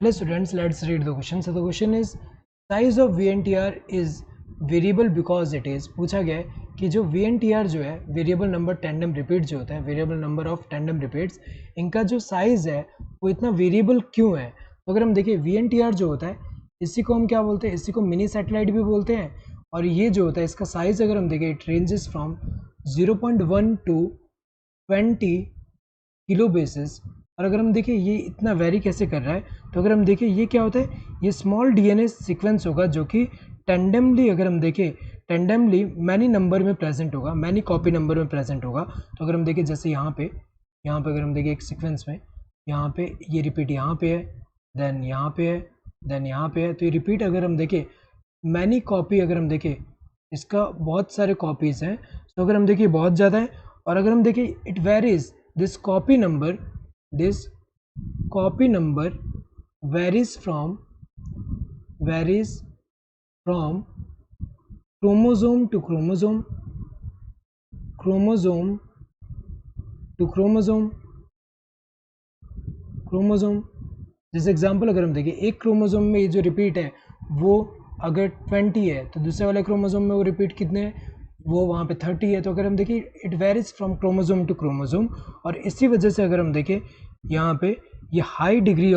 Hello students, let's read the question. So the question is size of VNTR is variable because it is पूछा गया है कि जो VNTR जो है वेरिएबल नंबर टेंडम रिपीट जो होता है variable number of tandem repeats इनका जो साइज़ है वो इतना वेरिएबल क्यों है। तो अगर हम देखें VNTR जो होता है इसी को हम क्या बोलते हैं, इसी को मिनी सैटेलाइट भी बोलते हैं। और ये जो होता है इसका साइज़ अगर हम देखें it ranges from 0.1 to 20 kilo basis. और अगर हम देखें ये इतना वेरी कैसे कर रहा है, तो अगर हम देखें ये क्या होता है, ये स्मॉल डीएनए सीक्वेंस होगा जो कि टेंडमली अगर हम देखें टेंडमली मैनी नंबर में प्रेजेंट होगा, मैनी कॉपी नंबर में प्रेजेंट होगा। तो अगर हम देखें जैसे यहाँ पे अगर हम देखें एक सीक्वेंस में यहाँ पे ये रिपीट यहाँ पे है, देन यहाँ पे है, देन यहाँ पे है। तो ये रिपीट अगर हम देखें मैनी कॉपी अगर हम देखें इसका बहुत सारे कॉपीज़ हैं। तो अगर हम देखें बहुत ज़्यादा है। और अगर हम देखें it varies this copy number varies from chromosome to chromosome जैसे एग्जांपल अगर हम देखें एक क्रोमोसोम में ये जो रिपीट है वो अगर 20 है तो दूसरे वाले क्रोमोसोम में वो रिपीट कितने हैं, वो वहाँ पे 30 है। तो अगर हम देखें it varies from chromosome to chromosome. और इसी वजह से अगर हम देखें यहाँ पे ये high degree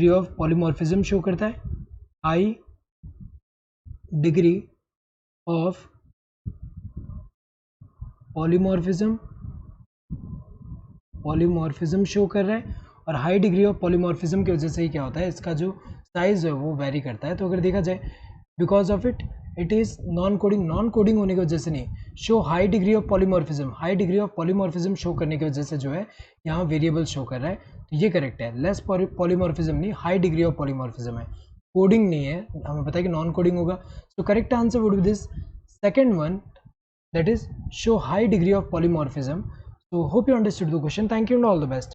of polymorphism show करता है, high degree of polymorphism show कर रहा है। और हाई डिग्री ऑफ पॉलीमॉर्फिज्म की वजह से ही क्या होता है, इसका जो साइज है वो वेरी करता है। तो अगर देखा जाए because of it is non coding होने की वजह से नहीं, show high degree of polymorphism show करने की वजह से जो है यहाँ वेरिएबल शो कर रहा है। तो ये करेक्ट है, लेस पॉलीमॉर्फिज्म नहीं, हाई डिग्री ऑफ पॉलीमॉर्फिज्म है, कोडिंग नहीं है। हमें पता है कि नॉन कोडिंग होगा। तो correct answer would be this second one, that is show high degree of polymorphism. So hope you understood the question. Thank you and all the best.